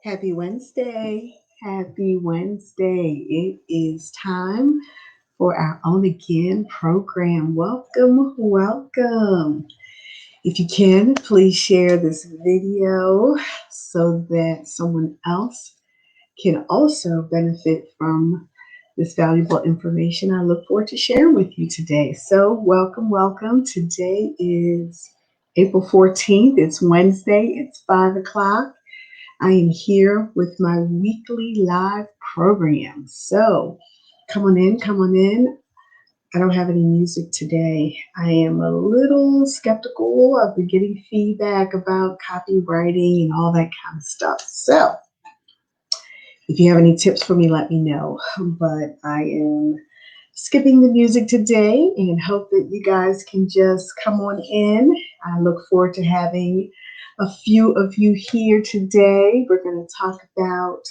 Happy Wednesday. Happy Wednesday. It is time for our Own Again program. Welcome, welcome. If you can, please share this video so that someone else can also benefit from this valuable information I look forward to sharing with you today. So, welcome, welcome. Today is April 14th. It's Wednesday. It's 5 o'clock. I am here with my weekly live program. So come on in, come on in. I don't have any music today. I am a little skeptical. I've been getting feedback about copywriting and all that kind of stuff. So if you have any tips for me, let me know. But I am skipping the music today and hope that you guys can just come on in. I look forward to having a few of you here today. We're going to talk about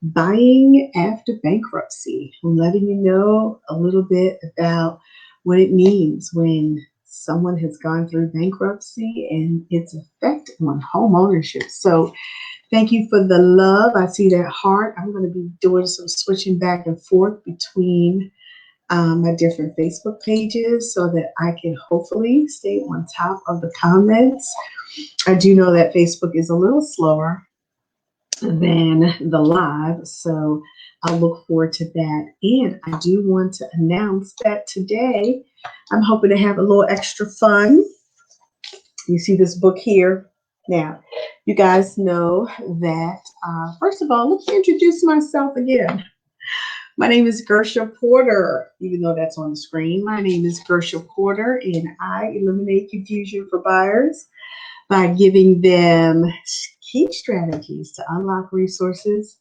buying after bankruptcy. I'm letting you know a little bit about what it means when someone has gone through bankruptcy and its effect on home ownership. So thank you for the love. I see that heart. I'm going to be doing some switching back and forth between my different Facebook pages so that I can hopefully stay on top of the comments. I do know that Facebook is a little slower than the live, so I'll look forward to that. And I do want to announce that today I'm hoping to have a little extra fun. You see this book here. Now, you guys know that, first of all, let me introduce myself again. My name is Gersha Porter, even though that's on the screen. My name is Gersha Porter, and I eliminate confusion for buyers by giving them key strategies to unlock resources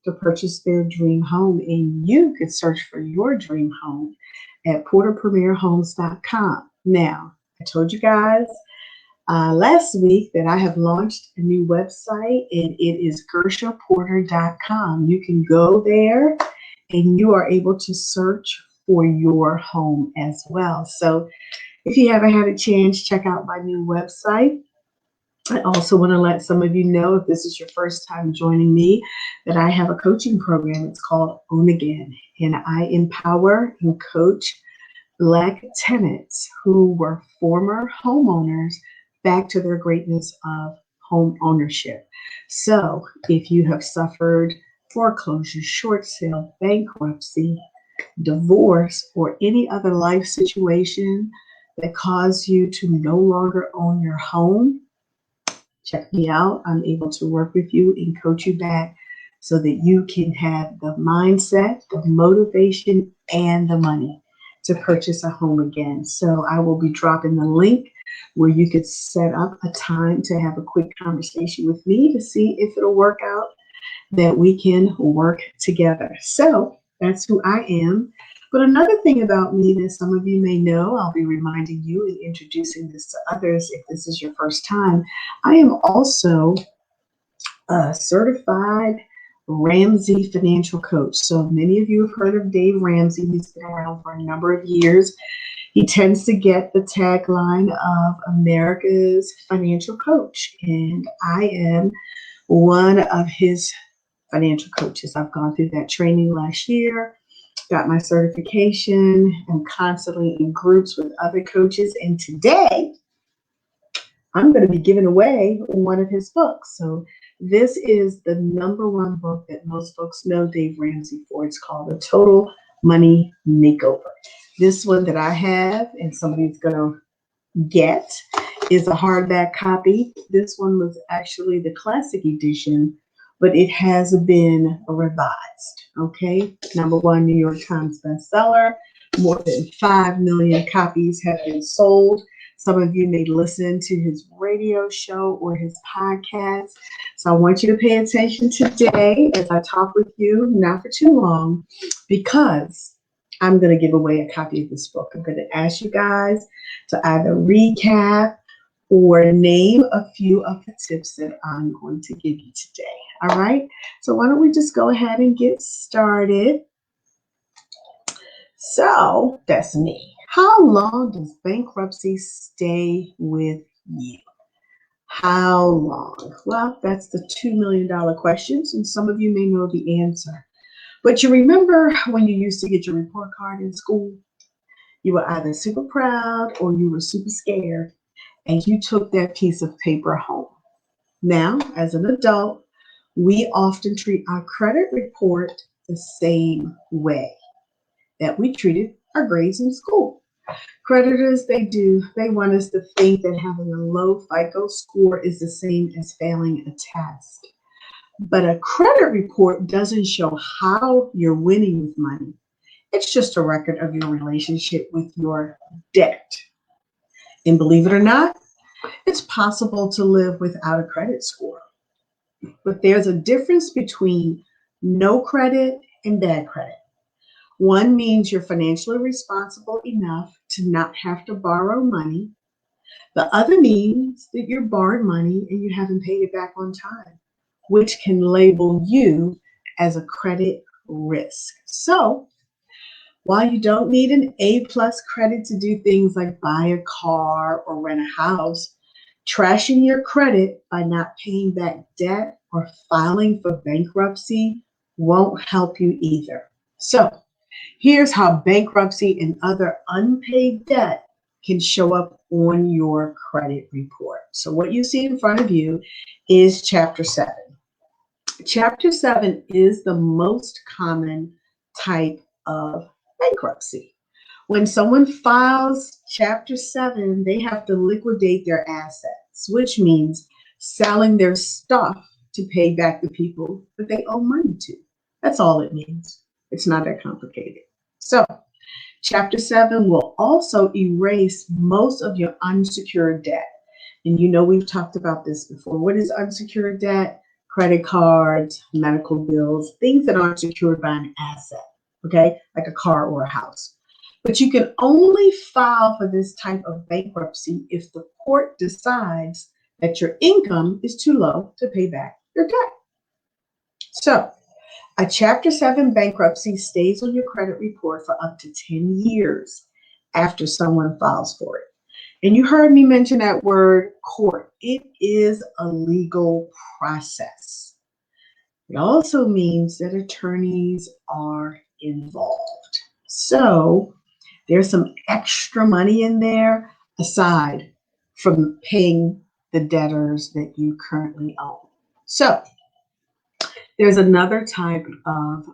to purchase their dream home. And you could search for your dream home at porterpremierhomes.com. Now, I told you guys last week that I have launched a new website, and it is gershaporter.com. You can go there and you are able to search for your home as well. So if you haven't had a chance, check out my new website. I also want to let some of you know, if this is your first time joining me, that I have a coaching program. It's called Own Again, and I empower and coach Black tenants who were former homeowners back to their greatness of home ownership. So if you have suffered foreclosure, short sale, bankruptcy, divorce, or any other life situation that caused you to no longer own your home, check me out. I'm able to work with you and coach you back so that you can have the mindset, the motivation, and the money to purchase a home again. So I will be dropping the link where you could set up a time to have a quick conversation with me to see if it'll work out, that we can work together. So that's who I am. But another thing about me that some of you may know, I'll be reminding you and introducing this to others if this is your first time. I am also a certified Ramsey financial coach. So many of you have heard of Dave Ramsey. He's been around for a number of years. He tends to get the tagline of America's financial coach, and I am one of his financial coaches. I've gone through that training last year, got my certification. I'm constantly in groups with other coaches, and today I'm going to be giving away one of his books. So this is the number one book that most folks know Dave Ramsey for. It's called The Total Money Makeover. This one that I have and somebody's going to get is a hardback copy. This one was actually the classic edition, but it has been revised. Okay, number one New York Times bestseller. More than 5 million copies have been sold. Some of you may listen to his radio show or his podcast. So I want you to pay attention today as I talk with you, not for too long, because I'm going to give away a copy of this book. I'm going to ask you guys to either recap or name a few of the tips that I'm going to give you today. All right. So why don't we just go ahead and get started? So that's me. How long does bankruptcy stay with you? How long? Well, that's the $2 million questions, and some of you may know the answer. But you remember when you used to get your report card in school? You were either super proud or you were super scared, and you took that piece of paper home. Now, as an adult, we often treat our credit report the same way that we treated our grades in school. Creditors, they want us to think that having a low FICO score is the same as failing a test. But a credit report doesn't show how you're winning with money. It's just a record of your relationship with your debt. And believe it or not, it's possible to live without a credit score. But there's a difference between no credit and bad credit. One means you're financially responsible enough to not have to borrow money. The other means that you're borrowing money and you haven't paid it back on time, which can label you as a credit risk. So, while you don't need an A+ credit to do things like buy a car or rent a house, trashing your credit by not paying back debt or filing for bankruptcy won't help you either. So, here's how bankruptcy and other unpaid debt can show up on your credit report. So what you see in front of you is Chapter 7. Chapter 7 is the most common type of bankruptcy. When someone files Chapter 7, they have to liquidate their assets, which means selling their stuff to pay back the people that they owe money to. That's all it means. It's not that complicated. So, Chapter 7 will also erase most of your unsecured debt. And you know we've talked about this before. What is unsecured debt? Credit cards, medical bills, things that aren't secured by an asset, okay? Like a car or a house. But you can only file for this type of bankruptcy if the court decides that your income is too low to pay back your debt. So, a Chapter 7 bankruptcy stays on your credit report for up to 10 years after someone files for it. And you heard me mention that word court. It is a legal process. It also means that attorneys are involved. So there's some extra money in there aside from paying the debtors that you currently own. So there's another type of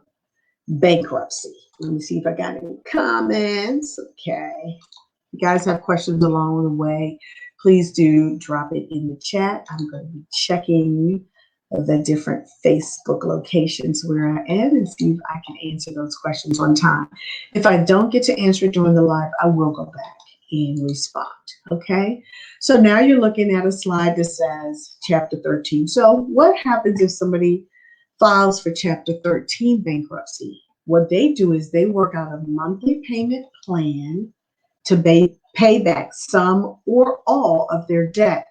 bankruptcy. Let me see if I got any comments. Okay. If you guys have questions along the way, please do drop it in the chat. I'm going to be checking the different Facebook locations where I am and see if I can answer those questions on time. If I don't get to answer it during the live, I will go back and respond. Okay. So now you're looking at a slide that says Chapter 13. So what happens if somebody files for Chapter 13 bankruptcy? What they do is they work out a monthly payment plan to pay back some or all of their debt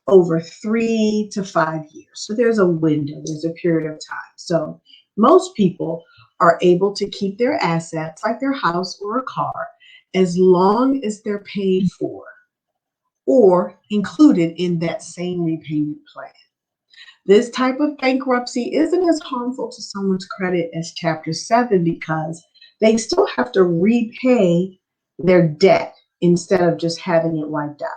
over 3 to 5 years. So there's a window, there's a period of time. So most people are able to keep their assets, like their house or a car, as long as they're paid for or included in that same repayment plan. This type of bankruptcy isn't as harmful to someone's credit as Chapter 7 because they still have to repay their debt instead of just having it wiped out.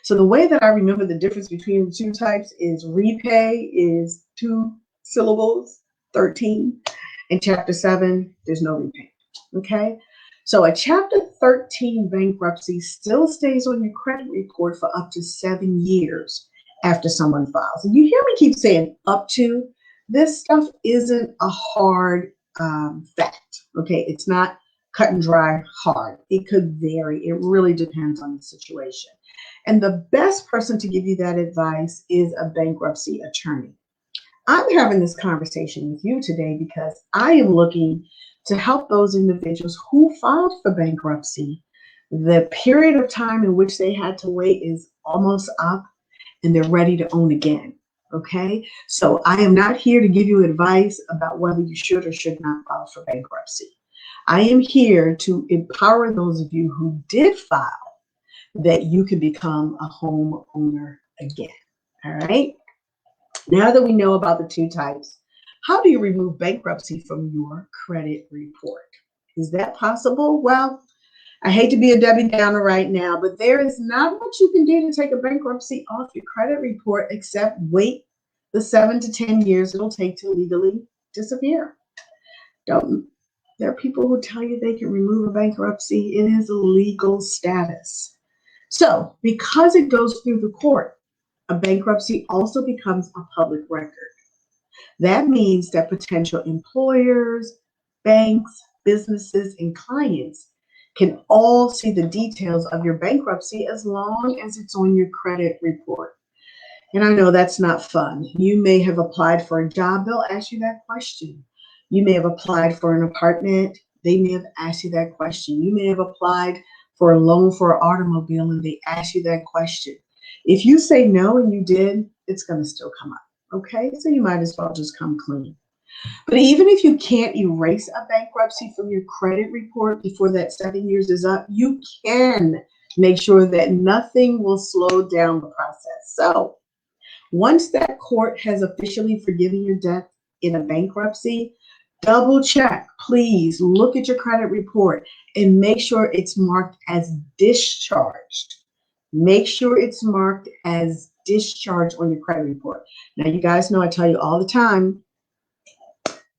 So the way that I remember the difference between the two types is repay is 2 syllables, 13, and Chapter 7, there's no repayment, okay? So a Chapter 13 bankruptcy still stays on your credit report for up to 7 years after someone files. And you hear me keep saying up to. This stuff isn't a hard fact, okay? It's not cut and dry hard. It could vary. It really depends on the situation. And the best person to give you that advice is a bankruptcy attorney. I'm having this conversation with you today because I am looking to help those individuals who filed for bankruptcy. The period of time in which they had to wait is almost up and they're ready to own again. Okay, so I am not here to give you advice about whether you should or should not file for bankruptcy. I am here to empower those of you who did file that you can become a homeowner again. All right. Now that we know about the two types, how do you remove bankruptcy from your credit report? Is that possible? Well, I hate to be a Debbie Downer right now, but there is not much you can do to take a bankruptcy off your credit report except wait the 7 to 10 years it'll take to legally disappear. Don't There are people who tell you they can remove a bankruptcy. It is a legal status. So, because it goes through the court, a bankruptcy also becomes a public record. That means that potential employers, banks, businesses, and clients can all see the details of your bankruptcy as long as it's on your credit report. And I know that's not fun. You may have applied for a job, they'll ask you that question. You may have applied for an apartment, they may have asked you that question. You may have applied for a loan for an automobile and they ask you that question. If you say no and you did, it's going to still come up. Okay, so you might as well just come clean. But even if you can't erase a bankruptcy from your credit report before that 7 years is up, you can make sure that nothing will slow down the process. So once that court has officially forgiven your debt in a bankruptcy, double check. Please look at your credit report and make sure it's marked as discharged. Make sure it's marked as discharged on your credit report. Now, you guys know I tell you all the time,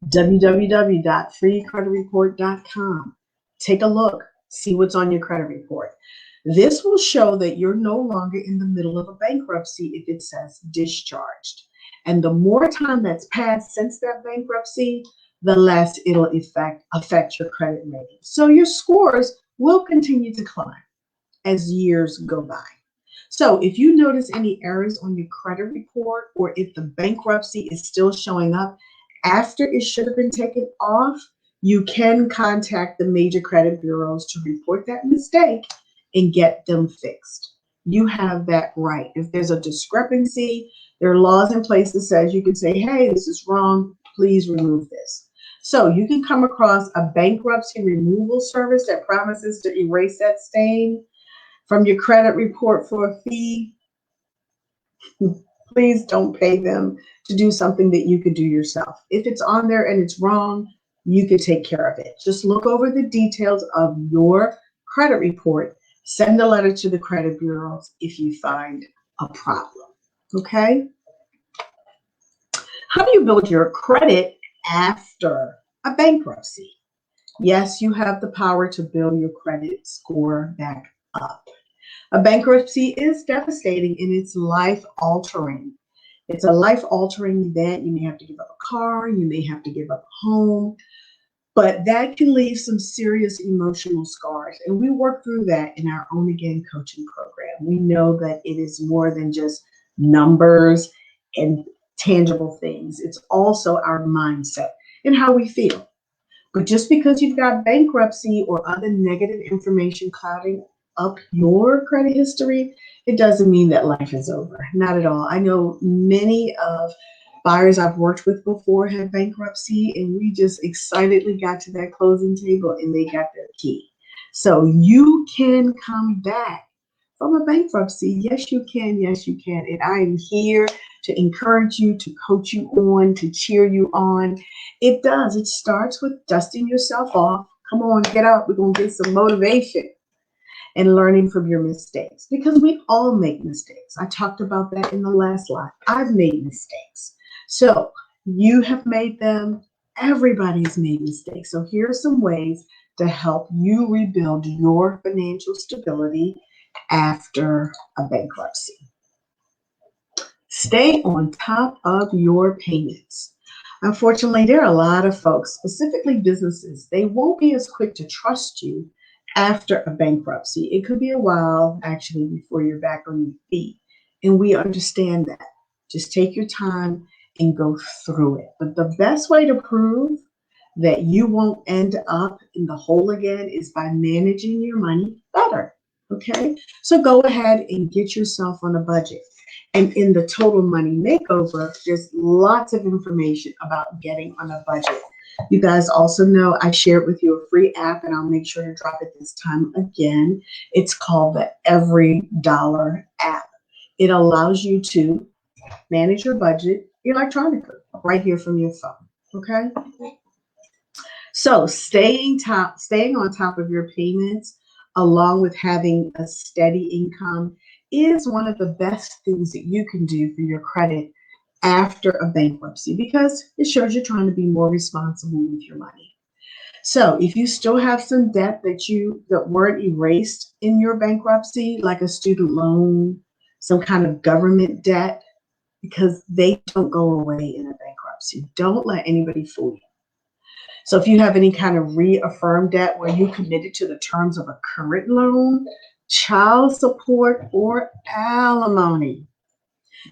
www.freecreditreport.com. Take a look, see what's on your credit report. This will show that you're no longer in the middle of a bankruptcy if it says discharged. And the more time that's passed since that bankruptcy, the less it'll affect your credit rating. So your scores will continue to climb as years go by. So if you notice any errors on your credit report, or if the bankruptcy is still showing up after it should have been taken off, you can contact the major credit bureaus to report that mistake and get them fixed. You have that right. If there's a discrepancy, there are laws in place that says you can say, hey, this is wrong, please remove this. So you can come across a bankruptcy removal service that promises to erase that stain from your credit report for a fee. Please don't pay them to do something that you could do yourself. If it's on there and it's wrong, you can take care of it. Just look over the details of your credit report. Send a letter to the credit bureaus if you find a problem. Okay? How do you build your credit after a bankruptcy? Yes, you have the power to build your credit score back up. A bankruptcy is devastating and it's life-altering. It's a life-altering event. You may have to give up a car, you may have to give up a home, but that can leave some serious emotional scars. And we work through that in our Own Again coaching program. We know that it is more than just numbers and tangible things. It's also our mindset and how we feel. But just because you've got bankruptcy or other negative information clouding up your credit history, it doesn't mean that life is over. Not at all. I know many of buyers I've worked with before had bankruptcy, and we just excitedly got to that closing table and they got their key. So you can come back from a bankruptcy. Yes, you can. Yes, you can. And I am here to encourage you, to coach you on, to cheer you on. It does. It starts with dusting yourself off. Come on, get up. We're going to get some motivation and learning from your mistakes, because we all make mistakes. I talked about that in the last live. I've made mistakes. So you have made them. Everybody's made mistakes. So here are some ways to help you rebuild your financial stability after a bankruptcy. Stay on top of your payments. Unfortunately, there are a lot of folks, specifically businesses, they won't be as quick to trust you after a bankruptcy. It could be a while, actually, before you're back on your feet. And we understand that. Just take your time and go through it. But the best way to prove that you won't end up in the hole again is by managing your money better. Okay? So go ahead and get yourself on a budget. And in the Total Money Makeover, there's lots of information about getting on a budget. You guys also know I shared with you a free app, and I'll make sure to drop it this time again. It's called the Every Dollar app. It allows you to manage your budget electronically right here from your phone. Okay. So staying on top of your payments, along with having a steady income, is one of the best things that you can do for your credit after a bankruptcy because it shows you're trying to be more responsible with your money. So if you still have some debt that weren't erased in your bankruptcy, like a student loan, some kind of government debt, because they don't go away in a bankruptcy. Don't let anybody fool you. So if you have any kind of reaffirmed debt where you committed to the terms of a current loan, child support, or alimony,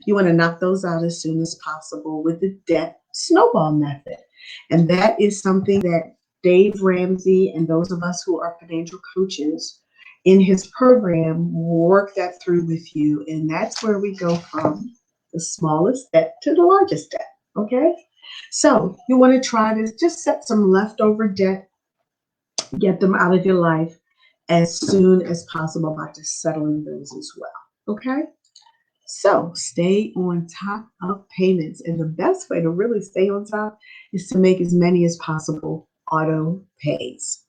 you want to knock those out as soon as possible with the debt snowball method. And that is something that Dave Ramsey and those of us who are financial coaches in his program work that through with you. And that's where we go from the smallest debt to the largest debt. Okay? So you want to try to just set some leftover debt, get them out of your life as soon as possible by just settling those as well. Okay? So stay on top of payments. And the best way to really stay on top is to make as many as possible auto pays.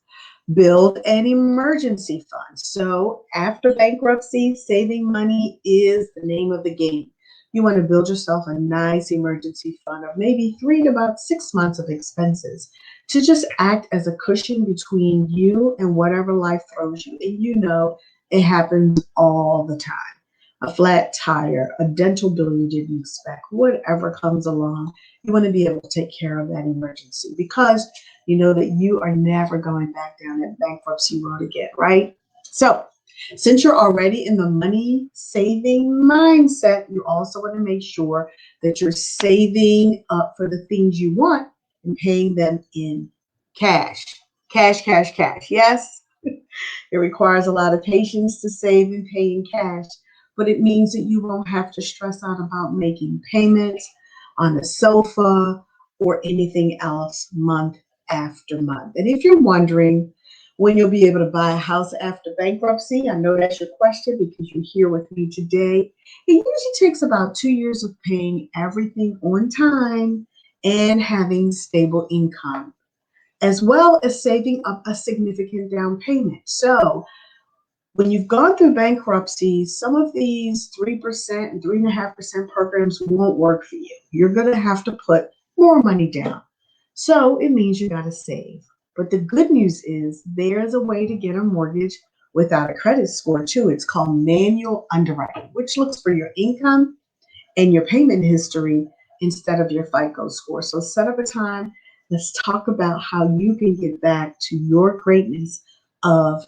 Build an emergency fund. So after bankruptcy, saving money is the name of the game. You want to build yourself a nice emergency fund of maybe 3 to about 6 months of expenses to just act as a cushion between you and whatever life throws you. And you know it happens all the time. A flat tire, a dental bill you didn't expect, whatever comes along, you want to be able to take care of that emergency because you know that you are never going back down that bankruptcy road again, right? So since you're already in the money saving mindset, you also want to make sure that you're saving up for the things you want and paying them in cash. Cash, cash, cash. Yes, it requires a lot of patience to save and pay in cash, but it means that you won't have to stress out about making payments on the sofa or anything else month after month. And if you're wondering when you'll be able to buy a house after bankruptcy, I know that's your question because you're here with me today. It usually takes about 2 years of paying everything on time and having stable income, as well as saving up a significant down payment. So when you've gone through bankruptcy, some of these 3% and 3.5% programs won't work for you. You're going to have to put more money down. So it means you got to save. But the good news is there's a way to get a mortgage without a credit score too. It's called manual underwriting, which looks for your income and your payment history instead of your FICO score. So set up a time. Let's talk about how you can get back to your greatness of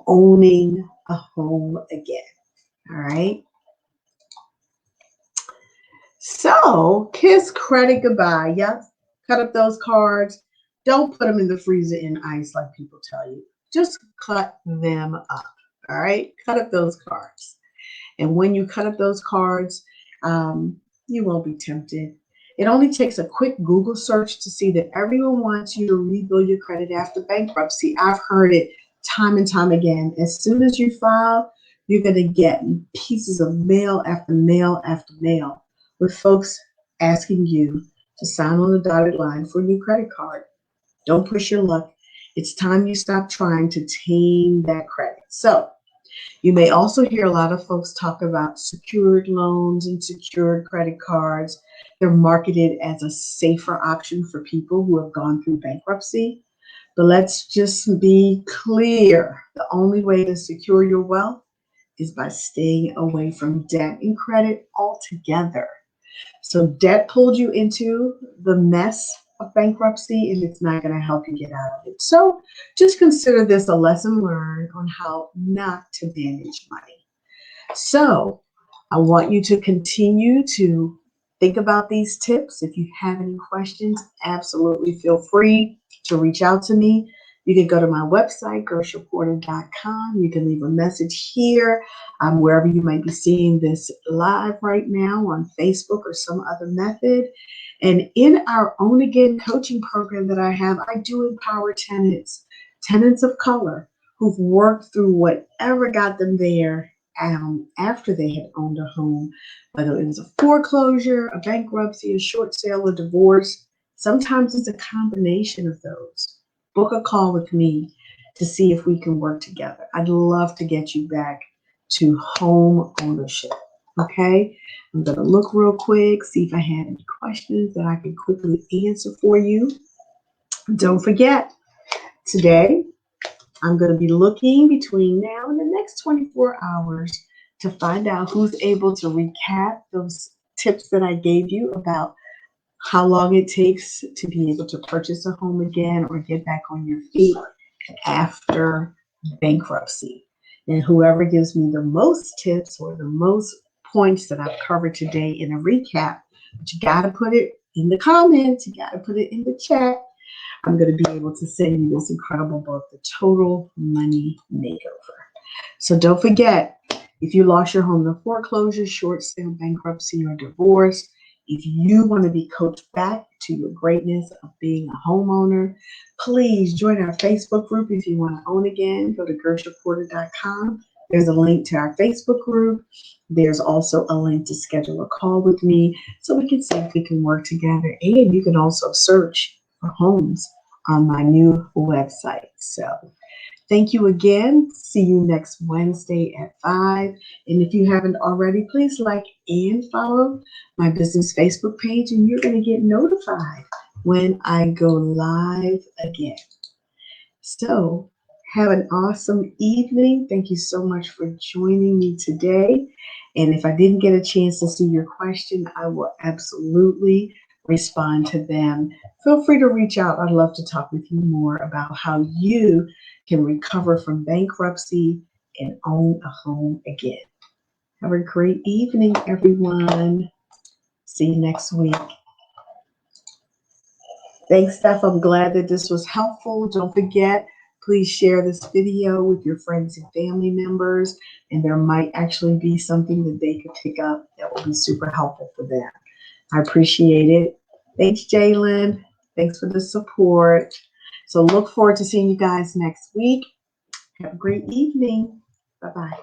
owning a home again. All right. So kiss credit goodbye. Yep. Cut up those cards. Don't put them in the freezer in ice like people tell you. Just cut them up. All right. Cut up those cards. And when you cut up those cards, you won't be tempted. It only takes a quick Google search to see that everyone wants you to rebuild your credit after bankruptcy. I've heard it time and time again. As soon as you file, you're going to get pieces of mail after mail after mail with folks asking you to sign on the dotted line for a new credit card. Don't push your luck. It's time you stop trying to tame that credit. So you may also hear a lot of folks talk about secured loans and secured credit cards. They're marketed as a safer option for people who have gone through bankruptcy. But let's just be clear. The only way to secure your wealth is by staying away from debt and credit altogether. So debt pulled you into the mess of bankruptcy, and it's not going to help you get out of it. So just consider this a lesson learned on how not to manage money. So I want you to continue to think about these tips. If you have any questions, absolutely feel free to reach out to me. You can go to my website, gershreporter.com. You can leave a message here, wherever you might be seeing this live right now on Facebook or some other method. And in our Own Again coaching program that I have, I do empower tenants of color who've worked through whatever got them there after they had owned a home, whether it was a foreclosure, a bankruptcy, a short sale, a divorce. Sometimes it's a combination of those. Book a call with me to see if we can work together. I'd love to get you back to home ownership. Okay, I'm going to look real quick, see if I had any questions that I could quickly answer for you. Don't forget, today I'm going to be looking between now and the next 24 hours to find out who's able to recap those tips that I gave you about how long it takes to be able to purchase a home again or get back on your feet after bankruptcy. And whoever gives me the most tips or the most points that I've covered today in a recap, but you got to put it in the comments, you got to put it in the chat. I'm going to be able to send you this incredible book, The Total Money Makeover. So don't forget, if you lost your home to foreclosure, short sale, bankruptcy, or divorce, if you want to be coached back to your greatness of being a homeowner, please join our Facebook group. If you want to own again, go to gershreporter.com. There's a link to our Facebook group. There's also a link to schedule a call with me so we can see if we can work together. And you can also search for homes on my new website. So thank you again. See you next Wednesday at 5. And if you haven't already, please like and follow my business Facebook page, and you're going to get notified when I go live again. So have an awesome evening. Thank you so much for joining me today. And if I didn't get a chance to see your question, I will absolutely respond to them. Feel free to reach out. I'd love to talk with you more about how you can recover from bankruptcy and own a home again. Have a great evening, everyone. See you next week. Thanks, Steph. I'm glad that this was helpful. Don't forget, please share this video with your friends and family members, and there might actually be something that they could pick up that will be super helpful for them. I appreciate it. Thanks, Jalen. Thanks for the support. So look forward to seeing you guys next week. Have a great evening. Bye-bye.